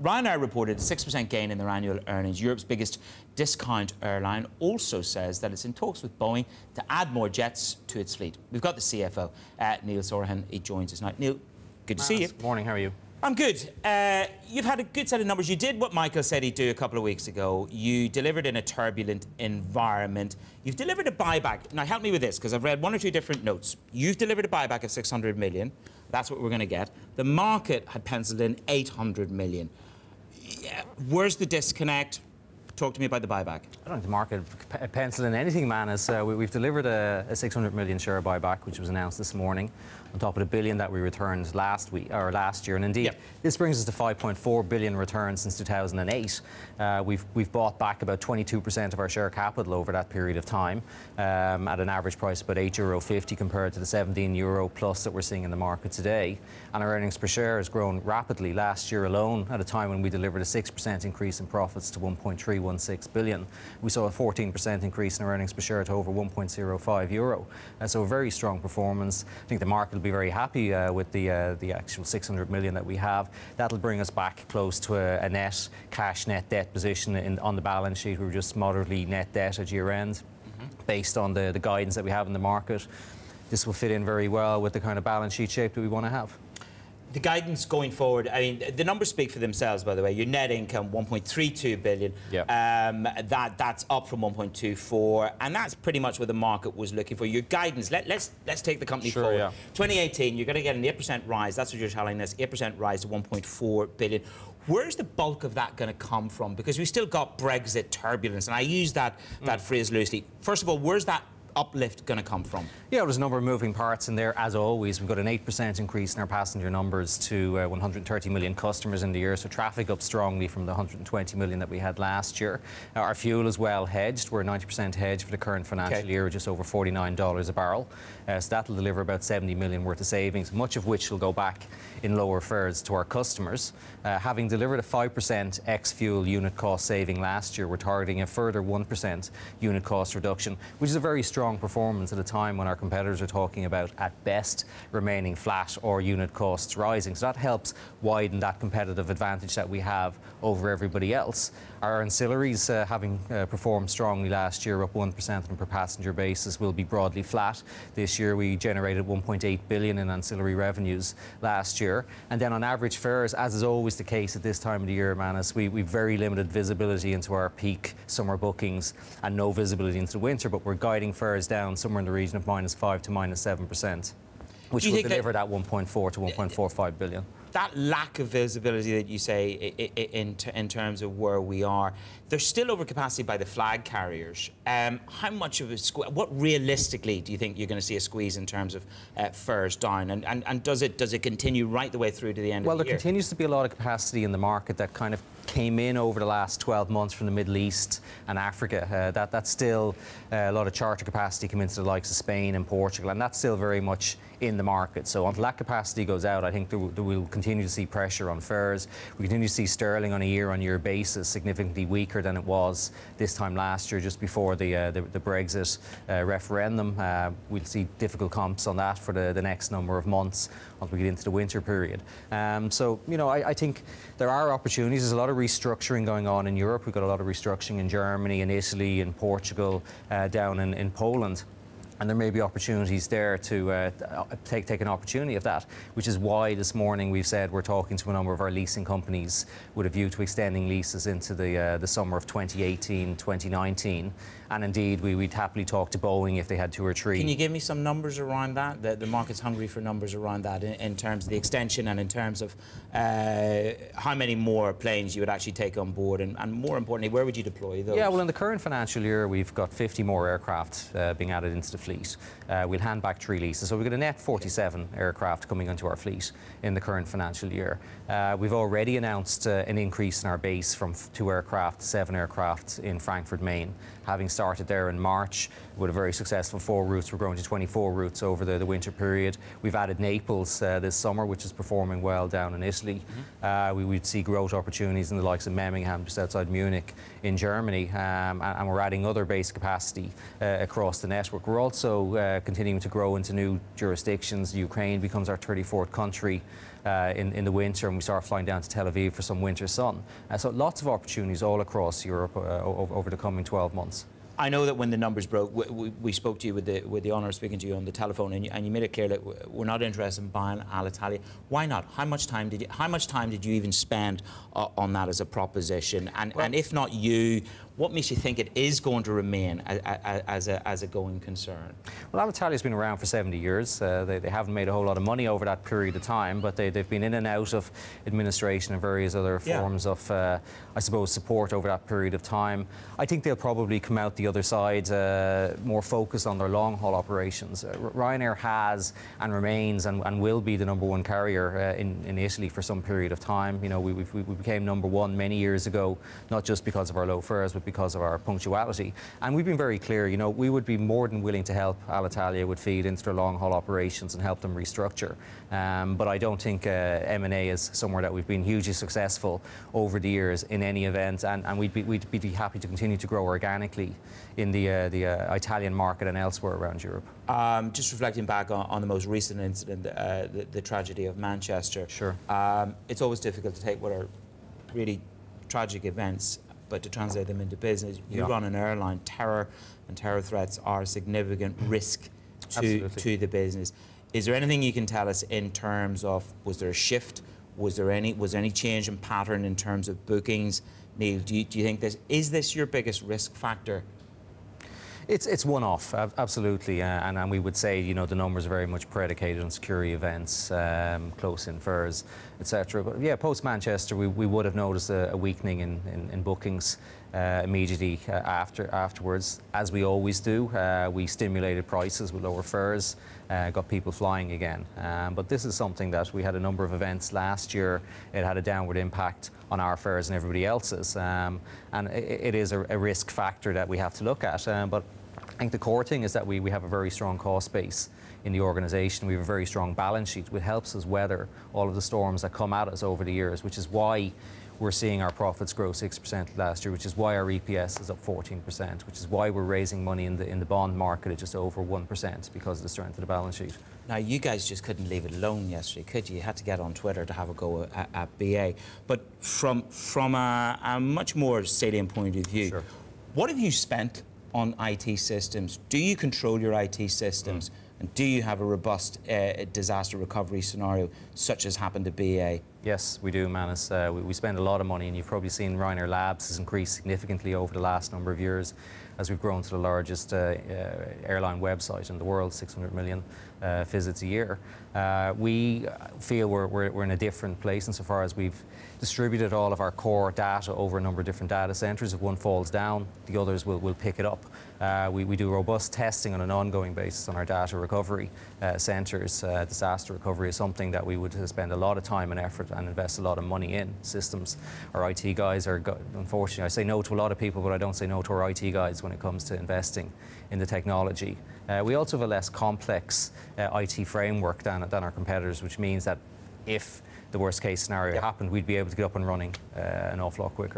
Ryanair reported a 6% gain in their annual earnings. Europe's biggest discount airline also says that it's in talks with Boeing to add more jets to its fleet. We've got the CFO, Neil Sorahan. He joins us now. Neil, good to see you. Morning, how are you? I'm good. You've had a good set of numbers. You did what Michael said he'd do a couple of weeks ago. You delivered in a turbulent environment. You've delivered a buyback. Now, help me with this, because I've read one or two different notes. You've delivered a buyback of 600 million. That's what we're going to get. The market had penciled in 800 million. Yeah. Where's the disconnect? Talk to me about the buyback. I don't think the market penciled in anything, man. We've delivered a 600 million share buyback, which was announced this morning, on top of the billion that we returned last year. And indeed, this brings us to 5.4 billion returns since 2008. We've bought back about 22% of our share capital over that period of time, at an average price of about €8.50 compared to the €17 plus that we're seeing in the market today. And our earnings per share has grown rapidly last year alone, at a time when we delivered a 6% increase in profits to 1.316 billion. We saw a 14% increase in our earnings per share to over €1.05. So a very strong performance. I think the market will be very happy with the actual 600 million that we have. That'll bring us back close to a net cash, net debt position on the balance sheet. We were just moderately net debt at year end, based on the guidance that we have in the market. This will fit in very well with the kind of balance sheet shape that we want to have. The guidance going forward, I mean, the numbers speak for themselves, by the way. Your net income, 1.32 billion. That's up from 1.24, and that's pretty much what the market was looking for. Your guidance, let's take the company forward. 2018, you're going to get an 8% rise. That's what you're telling us, 8% rise to 1.4 billion. Where's the bulk of that going to come from? Because we've still got Brexit turbulence, and I use that phrase loosely. First of all, where's that uplift going to come from? Yeah, there's a number of moving parts in there, as always. We've got an 8% increase in our passenger numbers to 130 million customers in the year, so traffic up strongly from the 120 million that we had last year. Our fuel is well hedged. We're 90% hedged for the current financial year, just over $49 a barrel. So that'll deliver about 70 million worth of savings, much of which will go back in lower fares to our customers. Having delivered a 5% ex-fuel unit cost saving last year, we're targeting a further 1% unit cost reduction, which is a very strong performance at a time when our competitors are talking about, at best, remaining flat or unit costs rising. So that helps widen that competitive advantage that we have over everybody else. Our ancillaries, having performed strongly last year, up 1% on a per passenger basis, will be broadly flat. This year we generated 1.8 billion in ancillary revenues last year. And then on average fares, as is always the case at this time of the year, Manus, we've very limited visibility into our peak summer bookings and no visibility into the winter, but we're guiding fares down somewhere in the region of -5% to -7%, which will deliver that 1.4 to 1.45 billion. That lack of visibility that you say in terms of where we are, there's still overcapacity by the flag carriers. How much of a what realistically do you think you're going to see a squeeze in terms of fares down? And does it continue right the way through to the end of the year? Well, there continues to be a lot of capacity in the market that kind of came in over the last 12 months from the Middle East and Africa. That's still a lot of charter capacity come into the likes of Spain and Portugal, and that's still very much in the market. So until that capacity goes out, I think there will continue to see pressure on fares. We continue to see sterling on a year-on-year basis significantly weaker than it was this time last year, just before the Brexit referendum. We'll see difficult comps on that for the next number of months once we get into the winter period. So, you know, I think there are opportunities. There's a lot of restructuring going on in Europe. We've got a lot of restructuring in Germany, in Italy, in Portugal, down in Poland. And there may be opportunities there to take an opportunity of that, which is why this morning we've said we're talking to a number of our leasing companies with a view to extending leases into the summer of 2018, 2019. And indeed, we'd happily talk to Boeing if they had 2 or 3. Can you give me some numbers around that? The market's hungry for numbers around that in terms of the extension and in terms of how many more planes you would actually take on board, and more importantly, where would you deploy those? Yeah, well, in the current financial year, we've got 50 more aircraft being added into the fleet. We'll hand back 3 leases, so we've got a net 47 aircraft coming into our fleet in the current financial year. We've already announced an increase in our base from 2 aircraft to 7 aircraft in Frankfurt, Maine. Having started there in March with a very successful 4 routes, we're growing to 24 routes over the winter period. We've added Naples this summer, which is performing well down in Italy. We would see growth opportunities in the likes of Memmingen, just outside Munich in Germany, and we're adding other base capacity across the network. We're also continuing to grow into new jurisdictions. Ukraine becomes our 34th country in the winter, and we start flying down to Tel Aviv for some winter sun. So lots of opportunities all across Europe over the coming 12 months. I know that when the numbers broke, we spoke to you with the honour of speaking to you on the telephone, and you made it clear that we're not interested in buying Alitalia. Why not? How much time did you even spend on that as a proposition? And if not you, what makes you think it is going to remain as a going concern? Well, Alitalia's been around for 70 years. They haven't made a whole lot of money over that period of time, but they've been in and out of administration and various other forms of, I suppose, support over that period of time. I think they'll probably come out the other side more focused on their long-haul operations. Ryanair has and remains and will be the #1 carrier in Italy for some period of time. You know, we became #1 many years ago, not just because of our low fares, but because of our punctuality. And we've been very clear, you know, we would be more than willing to help Alitalia with feed into their long-haul operations and help them restructure. But I don't think M&A is somewhere that we've been hugely successful over the years in any event, and we'd be happy to continue to grow organically in the Italian market and elsewhere around Europe. Just reflecting back on the most recent incident, the tragedy of Manchester. Sure. It's always difficult to take what are really tragic events, but to translate them into business. You run an airline. Terror and terror threats are a significant risk to the business. Is there anything you can tell us in terms of, was there a shift? Was there any change in pattern in terms of bookings? Neil, do you think is this your biggest risk factor? It's one-off, absolutely, and we would say, you know, the numbers are very much predicated on security events, close-in fares, etc. But yeah, post-Manchester, we would have noticed a weakening in bookings immediately afterwards, as we always do. We stimulated prices with lower fares, got people flying again. But this is something that we had a number of events last year. It had a downward impact on our fares and everybody else's, and it is a risk factor that we have to look at. But I think the core thing is that we have a very strong cost base in the organisation. We have a very strong balance sheet, which helps us weather all of the storms that come at us over the years, which is why we're seeing our profits grow 6% last year, which is why our EPS is up 14%, which is why we're raising money in the bond market at just over 1% because of the strength of the balance sheet. Now, you guys just couldn't leave it alone yesterday, could you? You had to get on Twitter to have a go at BA. But from a much more salient point of view, what have you spent on IT systems? Do you control your IT systems? And do you have a robust disaster recovery scenario, such as happened to BA? Yes, we do, Manus. We spend a lot of money, and you've probably seen Ryanair Labs has increased significantly over the last number of years as we've grown to the largest airline website in the world, 600 million visits a year. We feel we're in a different place insofar as we've distributed all of our core data over a number of different data centres. If one falls down, the others will pick it up. We do robust testing on an ongoing basis on our data recovery centres. Disaster recovery is something that we would spend a lot of time and effort and invest a lot of money in. Systems, our IT guys are, unfortunately, I say no to a lot of people, but I don't say no to our IT guys when it comes to investing in the technology. We also have a less complex IT framework than our competitors, which means that if the worst case scenario happened, we'd be able to get up and running an awful lot quicker.